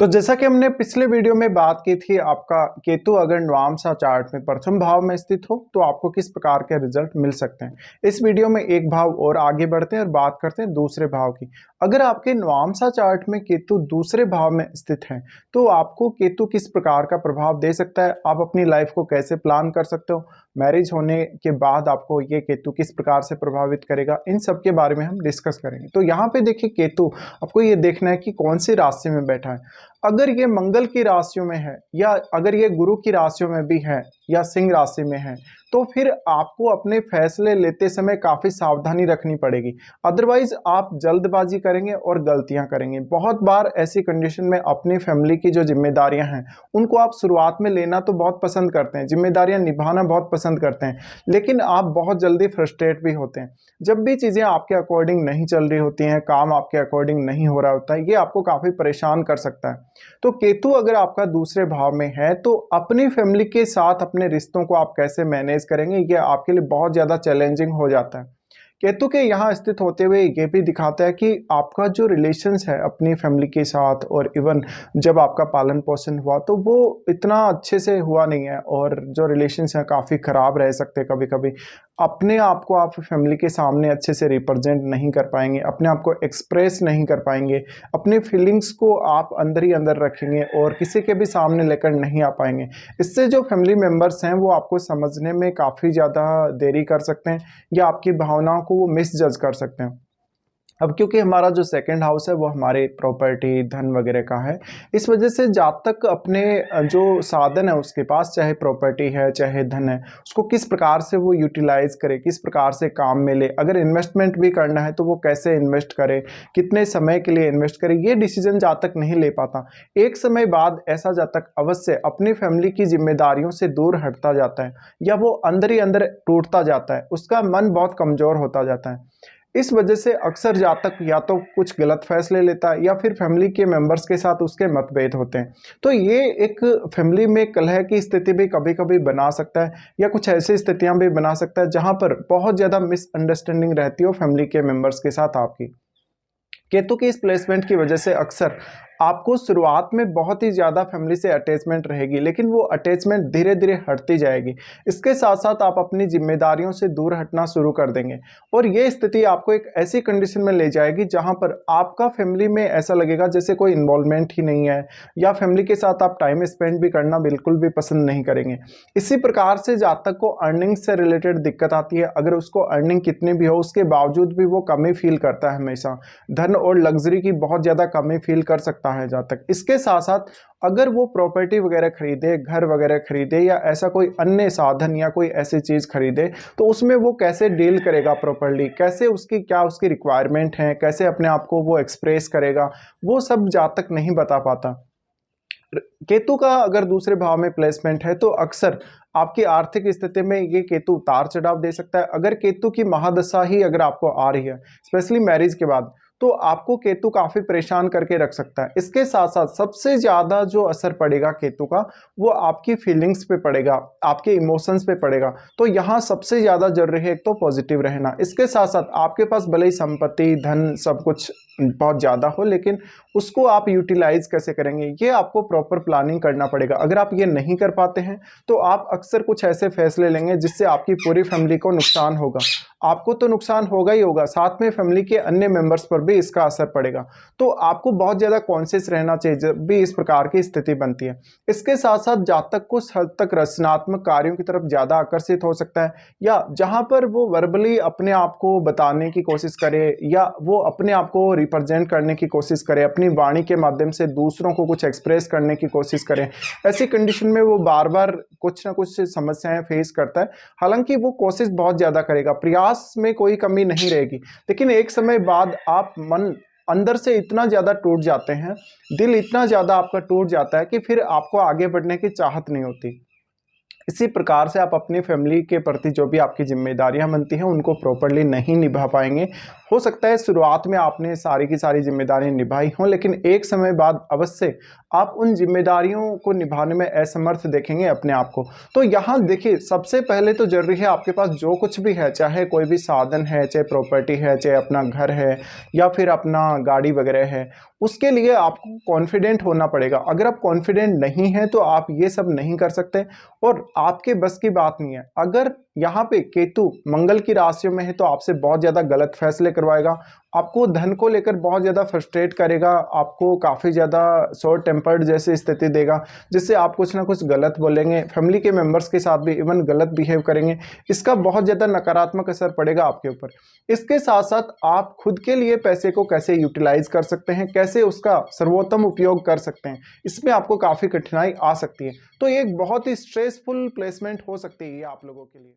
तो जैसा कि हमने पिछले वीडियो में बात की थी, आपका केतु अगर नवांशा चार्ट में प्रथम भाव में स्थित हो तो आपको किस प्रकार के रिजल्ट मिल सकते हैं। इस वीडियो में एक भाव और आगे बढ़ते हैं और बात करते हैं दूसरे भाव की। अगर आपके नवांशा चार्ट में केतु दूसरे भाव में स्थित है तो आपको केतु किस प्रकार का प्रभाव दे सकता है, आप अपनी लाइफ को कैसे प्लान कर सकते हो, मैरिज होने के बाद आपको ये केतु किस प्रकार से प्रभावित करेगा, इन सब के बारे में हम डिस्कस करेंगे। तो यहाँ पे देखिए, केतु आपको ये देखना है कि कौन सी राशि में बैठा है। अगर ये मंगल की राशियों में है या अगर ये गुरु की राशियों में भी है या सिंह राशि में है तो फिर आपको अपने फैसले लेते समय काफ़ी सावधानी रखनी पड़ेगी। अदरवाइज आप जल्दबाजी करेंगे और गलतियां करेंगे। बहुत बार ऐसी कंडीशन में अपनी फैमिली की जो जिम्मेदारियां हैं उनको आप शुरुआत में लेना तो बहुत पसंद करते हैं, जिम्मेदारियां निभाना बहुत पसंद करते हैं, लेकिन आप बहुत जल्दी फ्रस्ट्रेट भी होते हैं। जब भी चीज़ें आपके अकॉर्डिंग नहीं चल रही होती हैं, काम आपके अकॉर्डिंग नहीं हो रहा होता है, ये आपको काफ़ी परेशान कर सकता है। तो केतु अगर आपका दूसरे भाव में है तो अपनी फैमिली के साथ अपने रिश्तों को आप कैसे मैनेज करेंगे, ये आपके लिए बहुत ज़्यादा चैलेंजिंग हो जाता है। केतु के यहाँ स्थित होते हुए ये भी दिखाता है कि आपका जो रिलेशंस है अपनी फैमिली के साथ और इवन जब आपका पालन पोषण हुआ तो वो इतना अच्छे से हुआ नहीं है और जो रिलेशंस हैं काफ़ी ख़राब रह सकते हैं। कभी कभी अपने आप को आप फैमिली के सामने अच्छे से रिप्रेजेंट नहीं कर पाएंगे, अपने आप को एक्सप्रेस नहीं कर पाएंगे, अपनी फीलिंग्स को आप अंदर ही अंदर रखेंगे और किसी के भी सामने लेकर नहीं आ पाएंगे। इससे जो फैमिली मेम्बर्स हैं वो आपको समझने में काफ़ी ज़्यादा देरी कर सकते हैं या आपकी भावनाओं को वो मिस जज कर सकते हैं। अब क्योंकि हमारा जो सेकंड हाउस है वो हमारे प्रॉपर्टी धन वगैरह का है, इस वजह से जातक अपने जो साधन है उसके पास, चाहे प्रॉपर्टी है चाहे धन है, उसको किस प्रकार से वो यूटिलाइज करे, किस प्रकार से काम में ले, अगर इन्वेस्टमेंट भी करना है तो वो कैसे इन्वेस्ट करे, कितने समय के लिए इन्वेस्ट करे, ये डिसीजन जातक नहीं ले पाता। एक समय बाद ऐसा जातक अवश्य अपनी फैमिली की जिम्मेदारियों से दूर हटता जाता है या वो अंदर ही अंदर टूटता जाता है, उसका मन बहुत कमज़ोर होता जाता है। इस वजह से अक्सर जातक या तो कुछ गलत फैसले लेता है या फिर फैमिली के मेंबर्स के साथ उसके मतभेद होते हैं। तो ये एक फैमिली में कलह की स्थिति भी कभी कभी बना सकता है या कुछ ऐसी स्थितियां भी बना सकता है जहां पर बहुत ज़्यादा मिसअंडरस्टैंडिंग रहती हो फैमिली के मेंबर्स के साथ आपकी। केतु की इस प्लेसमेंट की वजह से अक्सर आपको शुरुआत में बहुत ही ज़्यादा फैमिली से अटैचमेंट रहेगी, लेकिन वो अटैचमेंट धीरे धीरे हटती जाएगी। इसके साथ साथ आप अपनी जिम्मेदारियों से दूर हटना शुरू कर देंगे और ये स्थिति आपको एक ऐसी कंडीशन में ले जाएगी जहां पर आपका फैमिली में ऐसा लगेगा जैसे कोई इन्वॉल्वमेंट ही नहीं है या फैमिली के साथ आप टाइम स्पेंड भी करना बिल्कुल भी पसंद नहीं करेंगे। इसी प्रकार से जातक को अर्निंग से रिलेटेड दिक्कत आती है। अगर उसको अर्निंग कितनी भी हो उसके बावजूद भी वो कमी फील करता है, हमेशा धन और लग्जरी की बहुत ज़्यादा कमी फील कर सकता है जातक। इसके साथ साथ अगर वो प्रॉपर्टी वगैरह खरीदे, घर वगैरह खरीदे या ऐसा कोई अन्य साधन या कोई ऐसी चीज़ खरीदे तो उसमें वो कैसे डील करेगा प्रॉपर्ली, कैसे उसकी क्या उसकी रिक्वायरमेंट है, कैसे अपने आप को वो एक्सप्रेस करेगा, वो सब जातक नहीं बता पाता। केतु का अगर दूसरे भाव में प्लेसमेंट है तो अक्सर आपकी आर्थिक स्थिति में ये केतु उतार चढ़ाव दे सकता है। अगर केतु की महादशा ही अगर आपको आ रही है स्पेशली मैरिज के बाद तो आपको केतु काफ़ी परेशान करके रख सकता है। इसके साथ साथ सबसे ज़्यादा जो असर पड़ेगा केतु का वो आपकी फीलिंग्स पे पड़ेगा, आपके इमोशंस पे पड़ेगा। तो यहाँ सबसे ज़्यादा जरूरी है एक तो पॉजिटिव रहना। इसके साथ साथ आपके पास भले ही संपत्ति धन सब कुछ बहुत ज़्यादा हो, लेकिन उसको आप यूटिलाइज कैसे करेंगे ये आपको प्रॉपर प्लानिंग करना पड़ेगा। अगर आप ये नहीं कर पाते हैं तो आप अक्सर कुछ ऐसे फैसले लेंगे जिससे आपकी पूरी फैमिली को नुकसान होगा। आपको तो नुकसान होगा ही होगा, साथ में फैमिली के अन्य मेंबर्स पर भी इसका असर पड़ेगा। तो आपको बहुत ज़्यादा कॉन्शियस रहना चाहिए जब भी इस प्रकार की स्थिति बनती है। इसके साथ साथ जातक कुछ हद तक रचनात्मक कार्यों की तरफ ज़्यादा आकर्षित हो सकता है, या जहाँ पर वो वर्बली अपने आप को बताने की कोशिश करे या वो अपने आप को रिप्रेजेंट करने की कोशिश करे, अपनी वाणी के माध्यम से दूसरों को कुछ एक्सप्रेस करने की कोशिश करें। ऐसी कंडीशन में वो बार बार कुछ ना कुछ समस्याएं फेस करता है। हालांकि वो कोशिश बहुत ज़्यादा करेगा, प्रयास में कोई कमी नहीं रहेगी, लेकिन एक समय बाद आप मन अंदर से इतना ज़्यादा टूट जाते हैं, दिल इतना ज़्यादा आपका टूट जाता है कि फिर आपको आगे बढ़ने की चाहत नहीं होती। इसी प्रकार से आप अपनी फैमिली के प्रति जो भी आपकी जिम्मेदारियां बनती हैं उनको प्रॉपरली नहीं निभा पाएंगे। हो सकता है शुरुआत में आपने सारी की सारी जिम्मेदारियां निभाई हों, लेकिन एक समय बाद अवश्य आप उन जिम्मेदारियों को निभाने में असमर्थ देखेंगे अपने आप को। तो यहाँ देखिए, सबसे पहले तो जरूरी है आपके पास जो कुछ भी है, चाहे कोई भी साधन है, चाहे प्रॉपर्टी है, चाहे अपना घर है या फिर अपना गाड़ी वगैरह है, उसके लिए आपको कॉन्फिडेंट होना पड़ेगा। अगर आप कॉन्फिडेंट नहीं हैं तो आप ये सब नहीं कर सकते और आपके बस की बात नहीं है। अगर यहाँ पे केतु मंगल की राशियों में है तो आपसे बहुत ज़्यादा गलत फैसले करवाएगा, आपको धन को लेकर बहुत ज़्यादा फ्रस्ट्रेट करेगा, आपको काफ़ी ज़्यादा शॉर्ट टेम्पर्ड जैसी स्थिति देगा, जिससे आप कुछ ना कुछ गलत बोलेंगे, फैमिली के मेंबर्स के साथ भी इवन गलत बिहेव करेंगे। इसका बहुत ज़्यादा नकारात्मक असर पड़ेगा आपके ऊपर। इसके साथ साथ आप खुद के लिए पैसे को कैसे यूटिलाइज कर सकते हैं, कैसे उसका सर्वोत्तम उपयोग कर सकते हैं, इसमें आपको काफ़ी कठिनाई आ सकती है। तो ये एक बहुत ही स्ट्रेसफुल प्लेसमेंट हो सकती है ये आप लोगों के लिए।